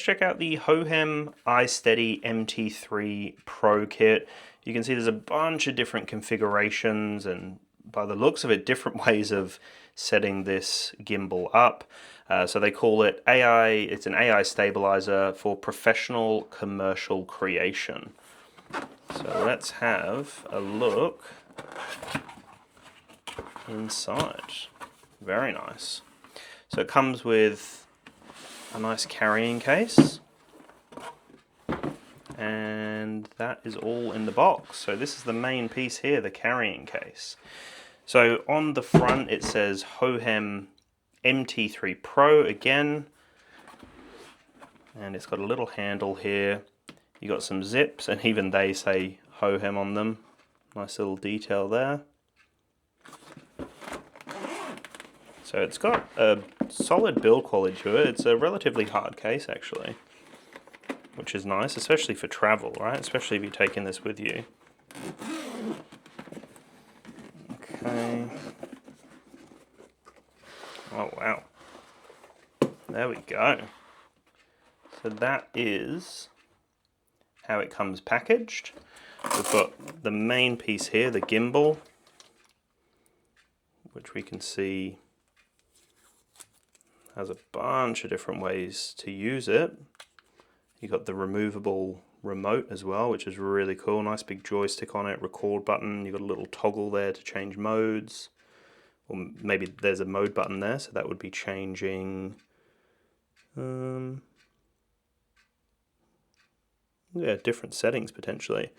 check out the Hohem iSteady MT3 Pro kit. You can see there's a bunch of different configurations and by the looks of it, different ways of setting this gimbal up. So they call it AI, it's an AI stabilizer for professional commercial creation. So let's have a look inside. Very nice. So it comes with a nice carrying case, and that is all in the box. So this is the main piece here, the carrying case. So on the front it says Hohem MT3 Pro again, and it's got a little handle here. You got some zips, and even they say Hohem on them. Nice little detail there. So it's got a solid build quality to it. It's a relatively hard case actually, which is nice, especially for travel, right? Especially if you're taking this with you. Okay. Oh wow. There we go. So that is how it comes packaged. We've got the main piece here, the gimbal, which we can see has a bunch of different ways to use it. You got the removable remote as well, which is really cool. Nice big joystick on it, record button. You got a little toggle there to change modes. Or maybe there's a mode button there, so that would be changing. Yeah, different settings potentially.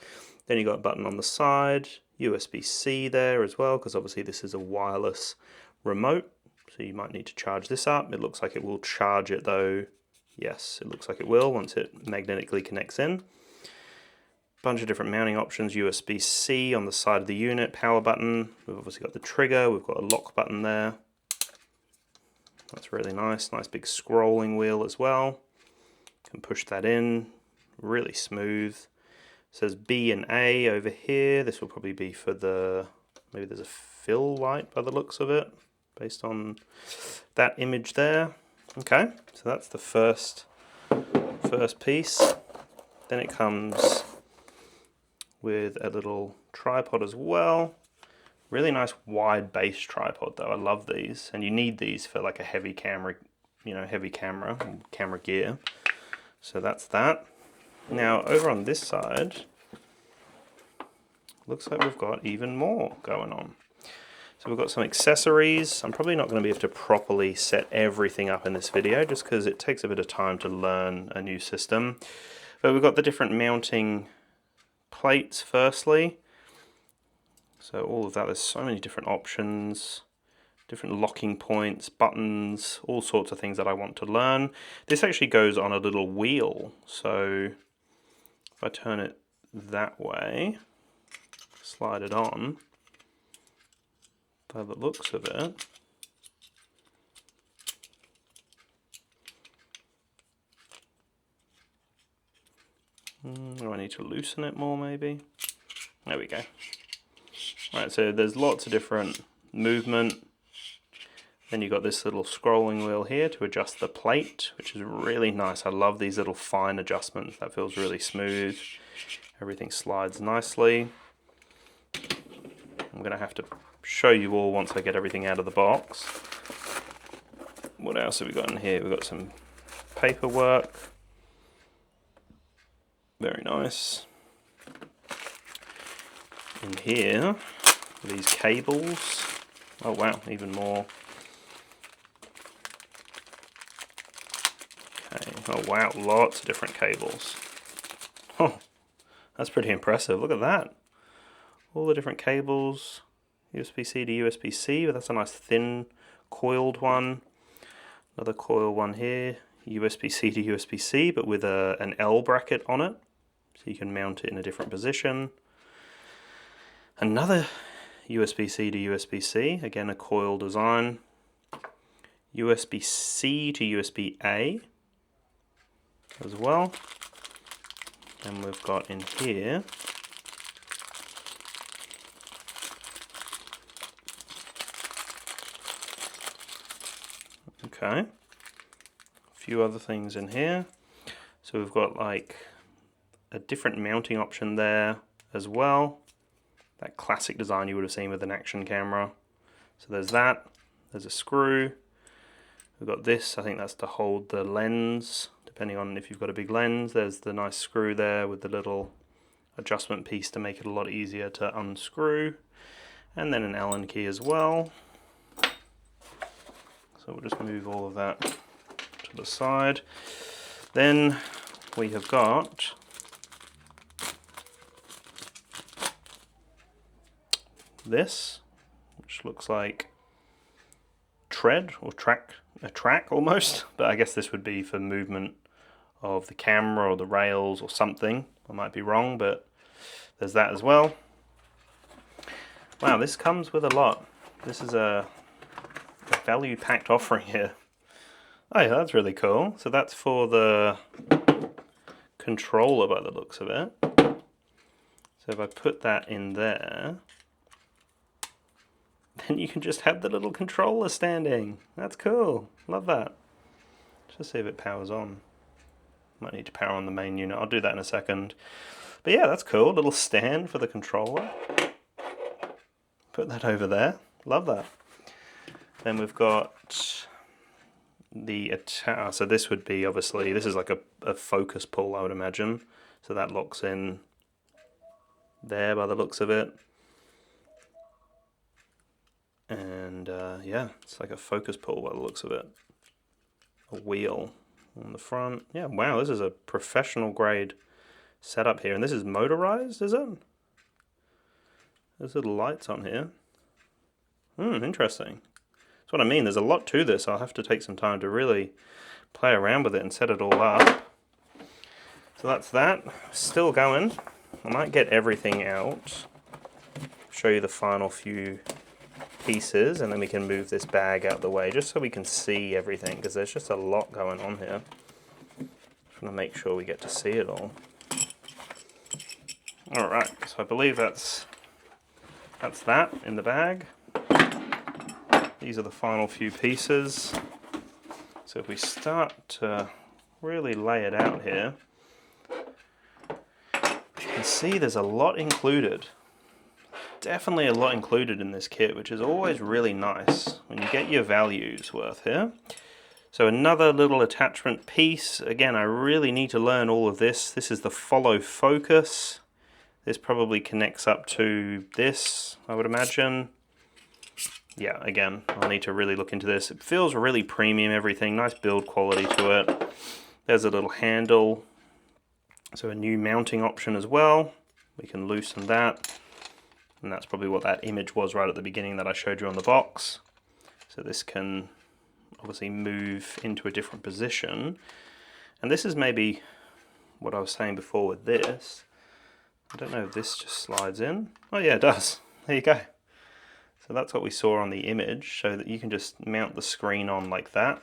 Then you got a button on the side, USB-C there as well, because obviously this is a wireless remote. So you might need to charge this up. It looks like it will charge it though. Yes, it looks like it will once it magnetically connects in. Bunch of different mounting options, USB-C on the side of the unit, power button. We've obviously got the trigger, we've got a lock button there. That's really nice. Nice big scrolling wheel as well. Can push that in, really smooth. It says B and A over here. This will probably be for the, maybe there's a fill light by the looks of it, based on that image there. Okay, so that's the first piece. Then it comes with a little tripod as well. Really nice wide base tripod though. I love these, and you need these for like a heavy camera, heavy camera gear. So that's that. Now over on this side, looks like we've got even more going on. So we've got some accessories. I'm probably not going to be able to properly set everything up in this video just because it takes a bit of time to learn a new system. But we've got the different mounting plates firstly. So all of that, there's so many different options, different locking points, buttons, all sorts of things that I want to learn. This actually goes on a little wheel. So if I turn it that way, slide it on, by the looks of it, do I need to loosen it more maybe? There we go. Right, so there's lots of different movement. Then you've got this little scrolling wheel here to adjust the plate, which is really nice. I love these little fine adjustments. That feels really smooth. Everything slides nicely. I'm going to have to show you all once I get everything out of the box. What else have we got in here? We've got some paperwork. Very nice. In here, these cables. Oh wow, even more. Okay. Oh wow, lots of different cables. Oh, that's pretty impressive. Look at that. All the different cables. USB-C to USB-C, but that's a nice thin coiled one. Another coil one here. USB-C to USB-C, but with an L bracket on it. So you can mount it in a different position. Another USB-C to USB-C, again a coil design. USB-C to USB-A as well. And we've got in here okay, a few other things in here. So we've got like a different mounting option there as well. That classic design you would have seen with an action camera. So there's that, there's a screw. We've got this, I think that's to hold the lens, depending on if you've got a big lens. There's the nice screw there with the little adjustment piece to make it a lot easier to unscrew. And then an Allen key as well. So we'll just move all of that to the side. Then we have got this, which looks like tread or a track almost, but I guess this would be for movement of the camera or the rails or something. I might be wrong, but there's that as well. Wow, this comes with a lot. This is a value-packed offering here. Oh yeah, that's really cool. So that's for the controller by the looks of it. So if I put that in there, then you can just have the little controller standing. That's cool. Love that. Just see if it powers on. Might need to power on the main unit. I'll do that in a second. But yeah, that's cool. Little stand for the controller. Put that over there. Love that. Then we've got the so this would be obviously, this is like a focus pull, I would imagine. So that locks in there by the looks of it. And yeah, it's like a focus pull by the looks of it. A wheel on the front. Yeah, wow, this is a professional grade setup here. And this is motorized, is it? There's little lights on here. Interesting. That's what I mean, there's a lot to this. I'll have to take some time to really play around with it and set it all up. So that's that. Still going. I might get everything out. Show you the final few pieces, and then we can move this bag out the way just so we can see everything, because there's just a lot going on here. Just want to make sure we get to see it all. Alright, so I believe that's that in the bag. These are the final few pieces. So if we start to really lay it out here, you can see there's a lot included. Definitely a lot included in this kit, which is always really nice when you get your values worth here. So another little attachment piece. Again, I really need to learn all of this. This is the follow focus. This probably connects up to this, I would imagine. Yeah, again, I'll need to really look into this. It feels really premium, everything. Nice build quality to it. There's a little handle. So a new mounting option as well. We can loosen that. And that's probably what that image was right at the beginning that I showed you on the box. So this can obviously move into a different position. And this is maybe what I was saying before with this. I don't know if this just slides in. Oh yeah, it does. There you go. So that's what we saw on the image, so that you can just mount the screen on like that.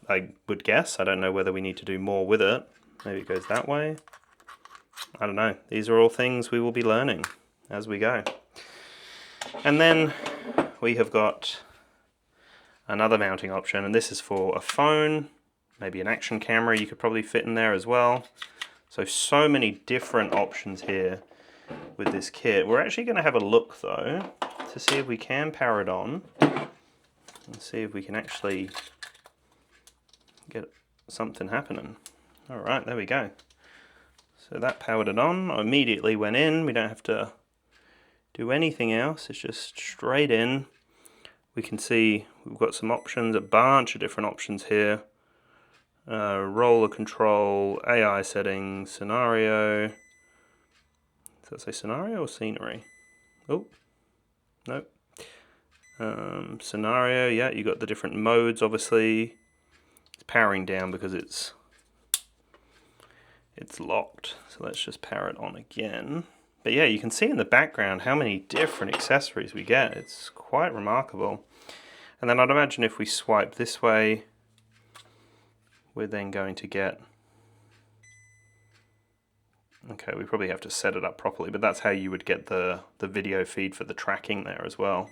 I would guess. I don't know whether we need to do more with it. Maybe it goes that way. I don't know. These are all things we will be learning as we go. And then we have got another mounting option, and this is for a phone, maybe an action camera you could probably fit in there as well. So many different options here with this kit. We're actually going to have a look though to see if we can power it on and see if we can actually get something happening. Alright, there we go. So that powered it on. I immediately went in. We don't have to do anything else, it's just straight in. We can see we've got some options, a bunch of different options here. Roller control, AI settings, scenario. Does that say scenario or scenery? Oh, nope. Scenario, yeah, you got the different modes obviously. It's powering down because it's locked. So let's just power it on again. But yeah, you can see in the background how many different accessories we get. It's quite remarkable. And then I'd imagine if we swipe this way, we're then going to get... Okay, we probably have to set it up properly, but that's how you would get the video feed for the tracking there as well.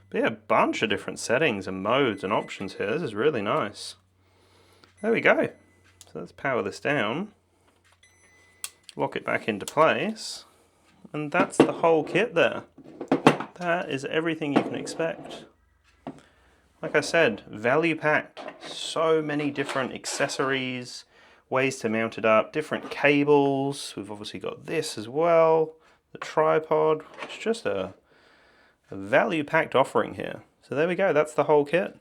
But yeah, a bunch of different settings and modes and options here. This is really nice. There we go. So let's power this down, lock it back into place, and that's the whole kit there. That is everything you can expect. Like I said, value packed. So many different accessories, ways to mount it up, different cables. We've obviously got this as well, the tripod. It's just a value packed offering here. So there we go, that's the whole kit.